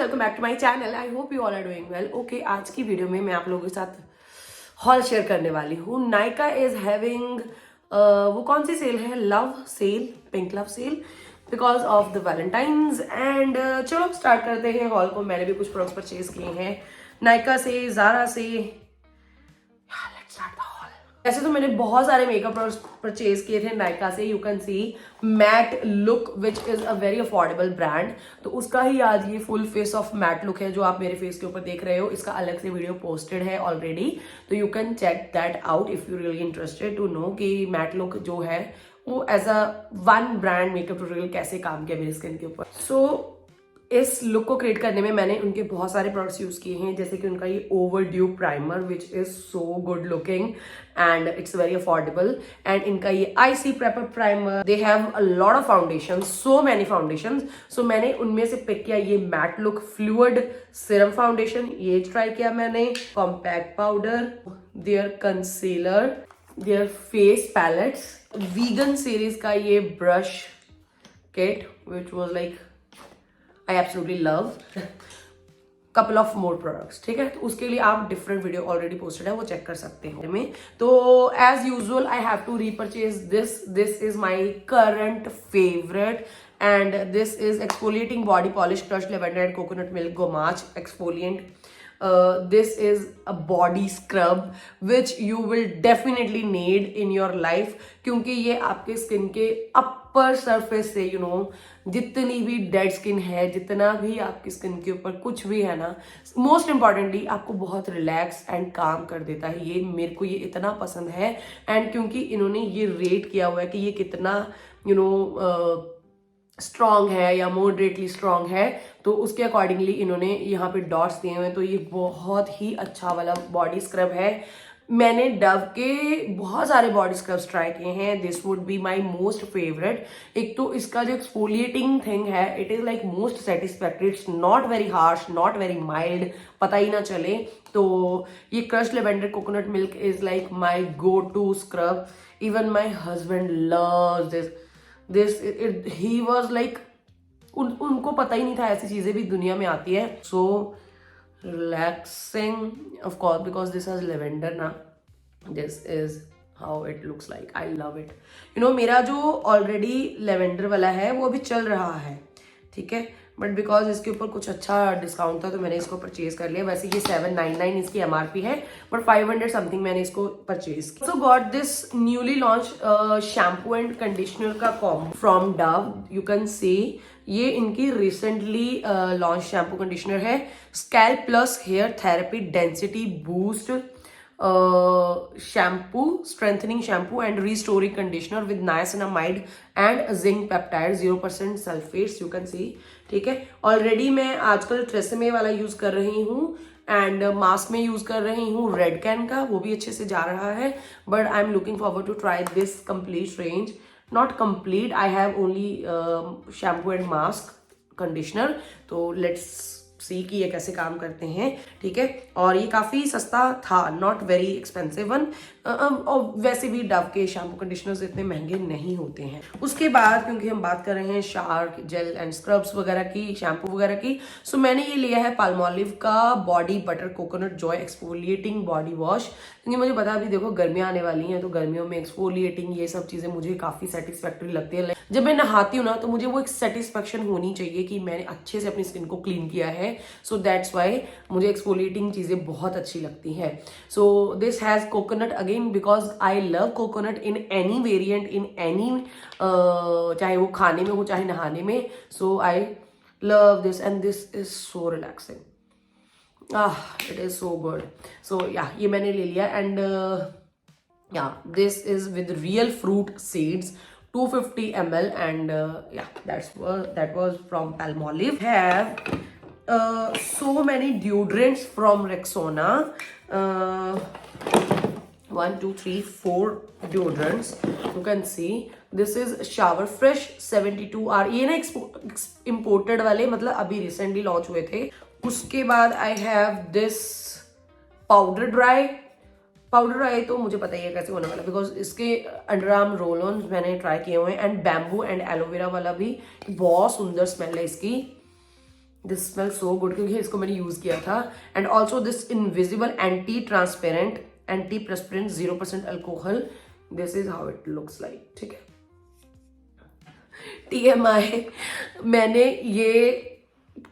Welcome back to my channel. I hope you all are doing well. Okay, आज की video में मैं आप लोगों के साथ हॉल शेयर करने वाली हूँ। नायका इज हैविंग वो कौन सी सेल है, love sale, pink love sale, because of the Valentine's. And चलो स्टार्ट करते हैं हॉल को। मैंने भी कुछ प्रोडक्ट्स परचेज किए हैं नायका से, जारा से। वैसे तो मैंने बहुत सारे मेकअप प्रोडक्ट्स परचेज किए थे नायका से। You can C mat look which is a very affordable brand, तो उसका ही आज ये full face of mat look है जो आप मेरे फेस के ऊपर देख रहे हो। इसका अलग से वीडियो पोस्टेड है ऑलरेडी, तो you can check that out if you really interested to know कि मैट लुक जो है वो as a one brand makeup tutorial कैसे काम किया मेरी स्किन के ऊपर। सो इस लुक को क्रिएट करने में मैंने उनके बहुत सारे प्रोडक्ट्स यूज किए हैं, जैसे कि उनका ये over due primer which is so good looking and it's very affordable. And इनका ये IC prepper primer. They have a lot of foundation, so many foundation. So मैंने उनमें से पिक किया ये matte look fluid serum foundation, ये try किया मैंने। Compact powder, there concealer, there face palettes, vegan series का ये brush kit which was like I absolutely love. couple of more products, ठीक है। तो उसके लिए आप डिफरेंट वीडियो ऑलरेडी पोस्टेड है, वो चेक कर सकते हैं में। तो as usual I have to repurchase this is my current favourite and this is exfoliating body polish crush lavender and coconut milk gommage exfoliant. This is a body scrub which you will definitely need in your life, क्योंकि ये आपके skin के upper surface से जितनी भी dead skin है, जितना भी आपकी स्किन के ऊपर कुछ भी है ना, मोस्ट इंपॉर्टेंटली आपको बहुत रिलैक्स एंड काम कर देता है। ये मेरे को ये इतना पसंद है। एंड क्योंकि इन्होंने ये रेट किया हुआ है कि ये कितना स्ट्रॉन्ग है या मॉडरेटली स्ट्रॉन्ग है, तो उसके अकॉर्डिंगली इन्होंने यहाँ पे डॉट्स दिए हुए हैं। तो ये बहुत ही अच्छा वाला बॉडी स्क्रब है। मैंने डव के बहुत सारे बॉडी स्क्रब्स ट्राई किए हैं, this would be my most favourite. एक तो इसका जो एक्सफोलिएटिंग थिंग है, it is like most satisfactory, it's not very harsh, not very mild, पता ही ना चले। तो ये crush lavender coconut milk is like my go to scrub. Even my husband loves this he was like उनको पता ही नहीं था ऐसी चीजें भी दुनिया में आती है। So relaxing of course because this is lavender ना, this is how it looks like. I love it. मेरा जो ऑलरेडी लेवेंडर वाला है वो अभी चल रहा है, ठीक है, बट बिकॉज इसके ऊपर कुछ अच्छा डिस्काउंट था तो मैंने इसको परचेज कर लिया। वैसे ये 799 इसकी एमआरपी है, बट 500 समथिंग मैंने इसको परचेज किया। So got this newly launch shampoo and conditioner का combo from Dove. You can see ये इनकी रिसेंटली लॉन्च शैम्पू कंडीशनर है। Scalp plus hair therapy density boost shampoo, strengthening shampoo and restoring conditioner with niacinamide and zinc peptide, 0% sulphates. You can see, ठीक है। Already मैं आजकल TRESemmé वाला use कर रही हूँ एंड मास्क में यूज कर रही हूँ रेड कैन का, वो भी अच्छे से जा रहा है। But I am looking forward to try this complete range. Not complete, I have only shampoo and mask conditioner. तो लेट्स सी कि ये कैसे काम करते हैं, ठीक है। और ये काफी सस्ता था, नॉट वेरी एक्सपेंसिव वन। और वैसे भी डव के शैम्पू कंडीशनर्स इतने महंगे नहीं होते हैं। उसके बाद क्योंकि हम बात कर रहे हैं शार्क जेल एंड स्क्रब्स वगैरह की, शैम्पू वगैरह की, सो मैंने ये लिया है पाल्मोलिव का body butter coconut Joy exfoliating body wash. क्योंकि मुझे पता अभी देखो गर्मियां आने वाली हैं, तो गर्मियों में एक्सफोलिएटिंग ये सब चीजें मुझे काफी सेटिस्फैक्टरी लगती है। जब मैं नहाती हूँ ना, तो मुझे वो एक सेटिस्फेक्शन होनी चाहिए कि मैंने अच्छे से अपनी स्किन को क्लीन किया है। सो दैट्स वाई मुझे एक्सफोलिएटिंग चीजें बहुत अच्छी लगती हैं। So this has coconut again, because I love coconut in any variant, in any, चाहे वो खाने में हो चाहे नहाने में। So I love this and this is so relaxing, it is so good. So yeah ये मैंने ले लिया and yeah this is with real fruit seeds, 250 ml and yeah, that was from Palmolive. Have so many deodorants from Rexona. 1 2 3 4 deodorants. You can see this is Shower Fresh 72R. ये ना imported वाले, मतलब अभी recently launch हुए थे। उसके बाद I have this powder dry आए तो मुझे पता ही है कैसे होने वाला, बिकॉज इसके अंडर आर्म रोल ऑन मैंने ट्राई किए हुए हैं। एंड बैम्बू एंड एलोवेरा वाला भी बहुत सुंदर स्मेल है इसकी। दिस स्मेल सो गुड, क्योंकि इसको मैंने यूज किया था. And also this invisible anti transparent antiperspirant 0% alcohol. This is how it looks like. ठीक है. TMI, मैंने ये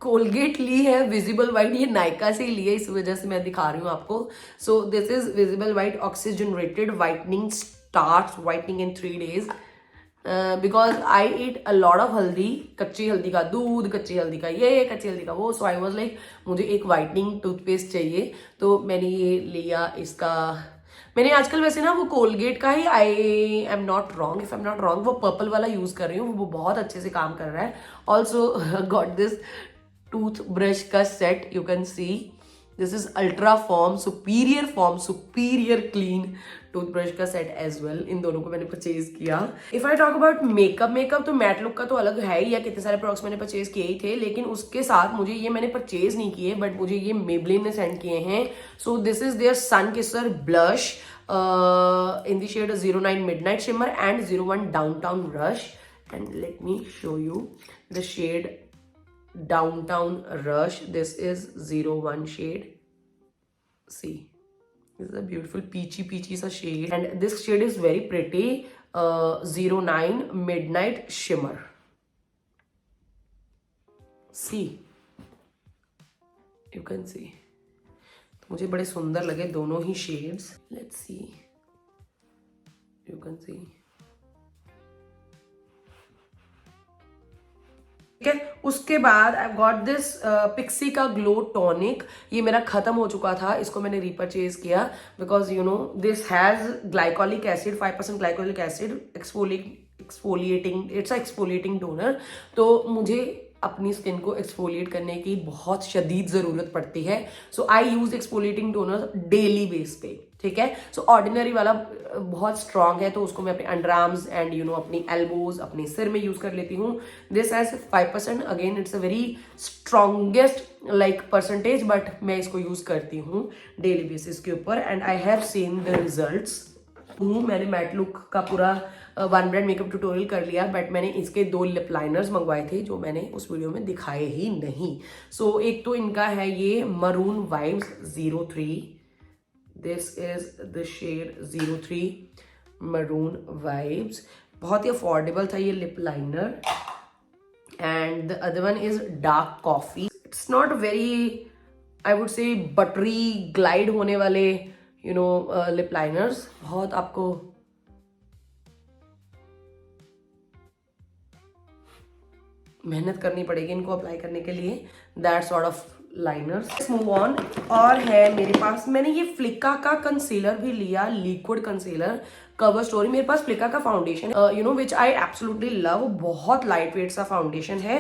कोलगेट ली है विजिबल वाइट, ये नायका से ही ली है, इस वजह से मैं दिखा रही हूँ आपको. So this is visible white oxygenated whitening, start whitening in 3 days. Because I eat a lot of haldi, कच्ची हल्दी का दूध, कच्ची हल्दी का ये, कच्ची हल्दी का वो. सो आई वॉज लाइक मुझे एक वाइटनिंग टूथपेस्ट चाहिए, तो मैंने ये लिया. इसका मैंने आजकल वैसे ना वो कोलगेट का ही, I am not wrong, if I am not wrong, वो पर्पल वाला यूज कर रही हूँ, वो बहुत अच्छे से काम कर रहा है. Also got this toothbrush का set, you can see this is ultra form superior clean toothbrush का सेट एज वेल. इन दोनों को मैंने परचेज किया. If I talk about makeup तो मैट लुक का तो अलग है ही, या कितने सारे प्रोडक्ट्स मैंने परचेज किए ही थे, लेकिन उसके साथ मुझे ये मैंने परचेज नहीं किए, बट मुझे ये मेबलिन ने सेंड किए हैं. So this is their sun kisser blush in the shade 09 Midnight Shimmer and 01 Downtown Rush. And let me show you the shade Downtown Rush. This is 01 shade. See, this is a beautiful peachy sa shade, and this shade is very pretty. 09 Midnight Shimmer. See, you can see. मुझे बड़े सुंदर लगे दोनों ही shades. Let's see, you can see. ठीक है. उसके बाद आई गॉट दिस पिक्सी का ग्लो टॉनिक. ये मेरा खत्म हो चुका था, इसको मैंने रीपरचेज किया because you know this has glycolic acid, 5% glycolic acid, exfoliating, it's a exfoliating toner. तो मुझे अपनी स्किन को एक्सफोलिएट करने की बहुत शदीद जरूरत पड़ती है. So I use exfoliating toner daily base पे. ठीक है. सो ऑर्डिनरी वाला बहुत स्ट्रांग है, तो उसको मैं अपने under arms and you know अपनी एल्बोज, अपने सिर में यूज कर लेती हूँ. This has 5%. Again it's a very strongest like percentage, but मैं इसको यूज करती हूँ डेली बेसिस के ऊपर, and I have seen the results. मैंने मैट लुक का पूरा वन ब्रांड मेकअप ट्यूटोरियल कर लिया, बट मैंने इसके 2 लिप लाइनर्स मंगवाए थे जो मैंने उस वीडियो में दिखाए ही नहीं. सो एक तो इनका है ये maroon vibes 03. This is the shade 03 maroon vibes. बहुत ही अफोर्डेबल था ये lip liner. And the other one is dark coffee. It's not very, I would say buttery glide होने वाले यू नो लिप लाइनर्स. बहुत आपको मेहनत करनी पड़ेगी इनको अप्लाई करने के लिए. That sort of liners. Move on. और है मेरे पास, मैंने ये फ्लिका का कंसीलर भी लिया, लिक्विड कंसीलर कवर स्टोरी. मेरे पास फ्लिका का foundation you know which I absolutely love. बहुत लाइट वेट सा फाउंडेशन है,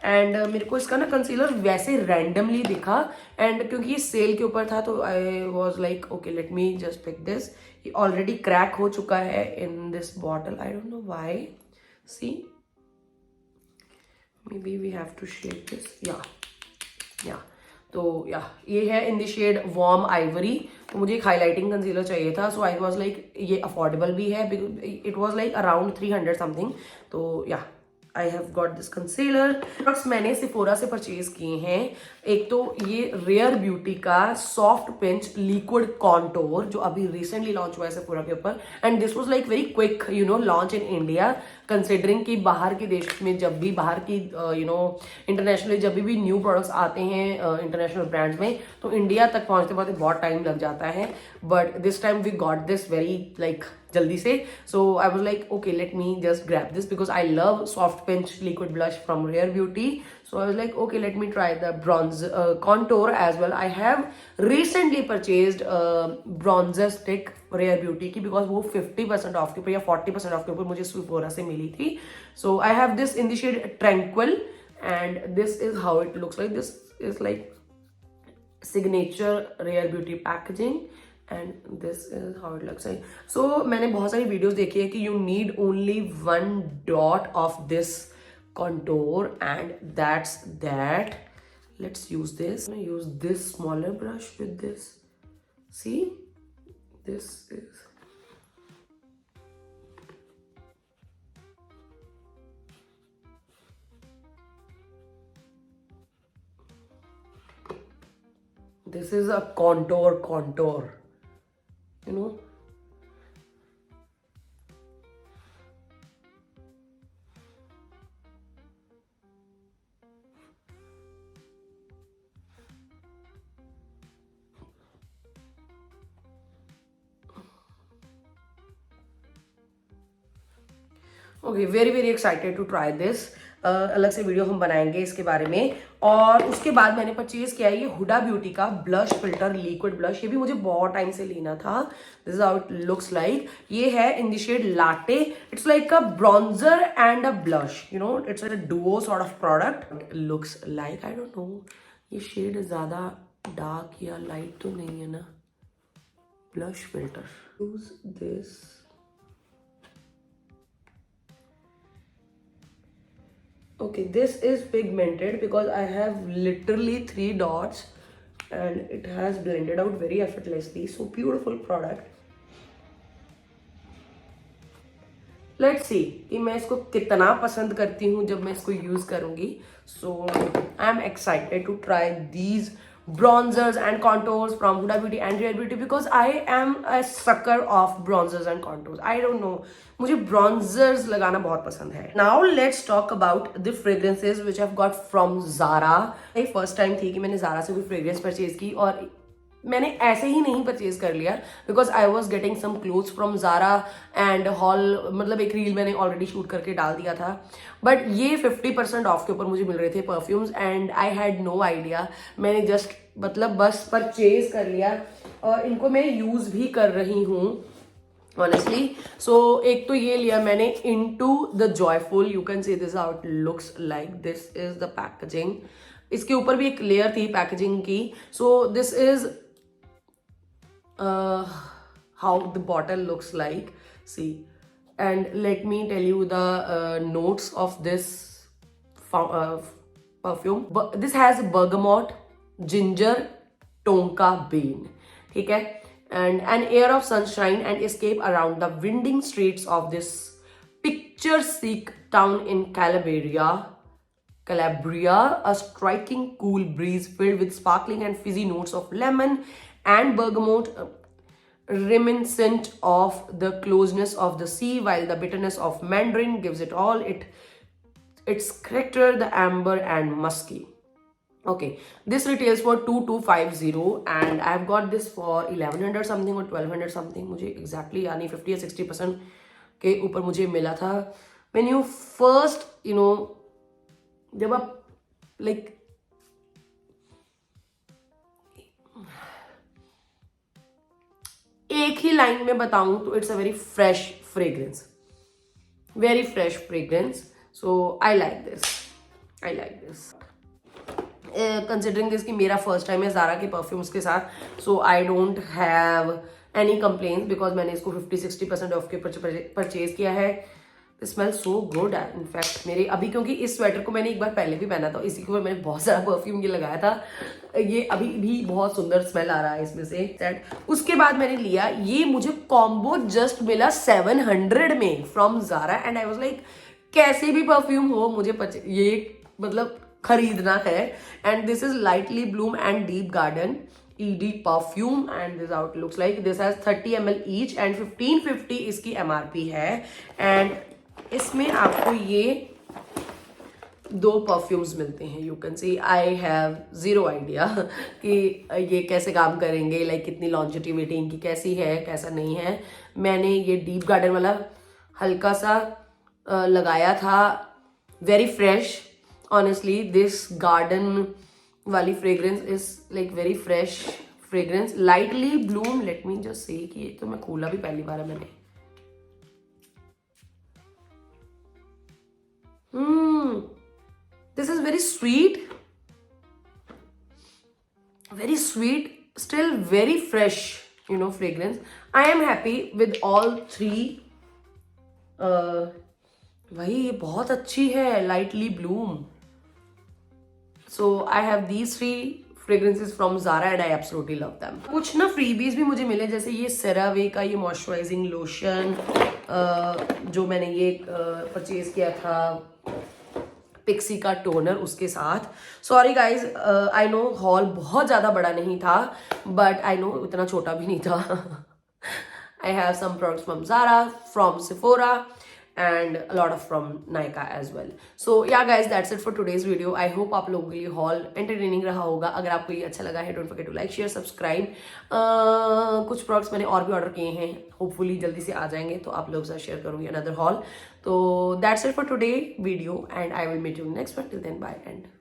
एंड मेरे को इसका ना कंसीलर वैसे रैंडमली दिखा, एंड क्योंकि ये सेल के ऊपर था तो I was like okay let me just pick this. ये ऑलरेडी क्रैक हो चुका है in this bottle. I don't know why. See, maybe we have to shade this. yeah तो ये है in the shade warm ivory. तो मुझे एक हाईलाइटिंग कंसीलर चाहिए था, सो आई वाज लाइक ये अफोर्डेबल भी है, it was like around 300 something. तो I have got this concealer. Products मैंने सिफोरा से परचेज किए हैं. एक तो ये रेयर ब्यूटी का सॉफ्ट पिंच लिक्विड कॉन्टोर जो अभी रिसेंटली लॉन्च हुआ है सिफोरा के ऊपर, and this was like very quick you know launch in India, considering कि बाहर के देश में जब भी बाहर की यू नो इंटरनेशनली जब भी न्यू प्रोडक्ट्स आते हैं इंटरनेशनल ब्रांड्स में, तो इंडिया तक पहुंचते पहुंचते बहुत टाइम लग जाता है. But this time we got this very like जल्दी से. So I was like okay let me just grab this because I love soft pinch liquid blush from Rare Beauty. So I was like, okay, let me try the bronze contour as well. I have recently purchased bronzer stick Rare Beauty की, because वो 50% of के ऊपर या 40% of के ऊपर मुझे Sephora से मिली थी. So I have this in the shade Tranquil, and this is how it looks like. This is like signature Rare Beauty packaging, and this is how it looks like. So मैंने बहुत सारी videos देखी है कि you need only 1 dot of this contour, and that's that. Let's use this. I'm gonna use this smaller brush with this. See, this is this is a contour, you know. Okay, very very excited to try this. अलग से video हम बनाएंगे इसके बारे में. और उसके बाद मैंने परचेज किया ये हुडा ब्यूटी का ब्लश फिल्टर लिक्विड ब्लश. ये भी मुझे बहुत टाइम से लेना था. This is how it looks like. ये है in the shade latte. It's like a bronzer and a blush, you know. It's a duo sort of product. Looks like, I don't know ये shade ज्यादा dark या light तो नहीं है ना. Blush filter, use this. Okay, this is pigmented because I have literally 3 dots and it has blended out very effortlessly. So beautiful product. Let's see कि मैं इसको कितना पसंद करती हूँ जब मैं इसको यूज करूंगी. So I am excited to try these bronzers and contours from Huda Beauty and Rare Beauty because I am a sucker of bronzers and contours. I don't know, मुझे bronzers लगाना बहुत पसंद है. Now let's talk about the fragrances which I've got from Zara. ये first time थी कि मैंने Zara से कोई fragrance purchase की और मैंने ऐसे ही नहीं परचेज कर लिया because I was getting some clothes from Zara and haul. मतलब एक रील मैंने ऑलरेडी शूट करके डाल दिया था. बट ये 50% ऑफ के ऊपर मुझे मिल रहे थे perfumes and I had no idea. मैंने जस्ट मतलब बस परचेज कर लिया और इनको मैं यूज भी कर रही हूँ ऑनेस्टली. सो एक तो ये लिया मैंने into the joyful. You can see this how it looks like. This is the packaging. इसके ऊपर भी एक लेयर थी पैकेजिंग की. सो this is how the bottle looks like. See, and let me tell you the notes of this perfume. This has bergamot, ginger, tonka bean. ठीक है. And an air of sunshine and escape around the winding streets of this picturesque town in Calabria. A striking cool breeze filled with sparkling and fizzy notes of lemon and bergamot, reminiscent of the closeness of the sea, while the bitterness of mandarin gives it all its character, the amber and musky. Okay, this retails for 2250 and I have got this for 1100 something or 1200 something. मुझे exactly यानी 50 या 60% के ऊपर मुझे मिला था. When you first, you know, जब आप like एक ही लाइन में बताऊं तो it's a very fresh fragrance. So I like this. Considering this कि मेरा फर्स्ट टाइम है ज़ारा के परफ्यूम्स के साथ. So I don't have any complaints because मैंने इसको 50-60% ऑफ के परचेज किया है. Smell so good. इनफैक्ट मेरे अभी क्योंकि इस स्वेटर को मैंने एक बार पहले भी पहना था, इसी के ऊपर मैंने बहुत सारा परफ्यूम ये लगाया था. ये अभी भी बहुत सुंदर स्मेल आ रहा है इसमें से. उसके बाद मैंने लिया ये, मुझे कॉम्बो जस्ट मिला 700 में from Zara and I was like कैसे भी परफ्यूम हो मुझे ये मतलब खरीदना है. And this is lightly bloom and deep garden ED perfume and this how it looks like. This has 30 ml each and 1550 इसकी MRP है. एंड इसमें आपको ये 2 परफ्यूम्स मिलते हैं. You can C I have zero idea कि ये कैसे काम करेंगे, लाइक कितनी लॉन्जिटिविटी इनकी कैसी है कैसा नहीं है. मैंने ये डीप गार्डन वाला हल्का सा लगाया था. Very fresh honestly. This garden वाली fragrance is like very fresh fragrance. Lightly bloom. Let me just say कि ये तो मैं खोला भी पहली बार है मैंने. This is very sweet, still very fresh, you know, fragrance. I am happy with all 3. भाई ये बहुत अच्छी है, lightly bloom. So I have these 3 fragrances from Zara and I absolutely love them. कुछ ना freebies भी मुझे मिले, जैसे ये CeraVe का ये मॉइस्चराइजिंग लोशन जो मैंने ये परचेज किया था पिक्सी का टोनर उसके साथ। Sorry guys, I know hall बहुत ज़्यादा बड़ा नहीं था, बट आई नो इतना छोटा भी नहीं था। I have some products from Zara, from Sephora, and a lot of from Nykaa as well. So yeah guys, that's it for today's video. I hope आप लोगों के लिए haul entertaining रहा होगा। अगर आपको ये अच्छा लगा है, don't forget to like, share, subscribe. कुछ products मैंने और भी order किए हैं, hopefully जल्दी से आ जाएंगे तो आप लोगों के साथ share करूँगी another haul. तो that's it for today video, and I will meet you in next one. Till then, bye and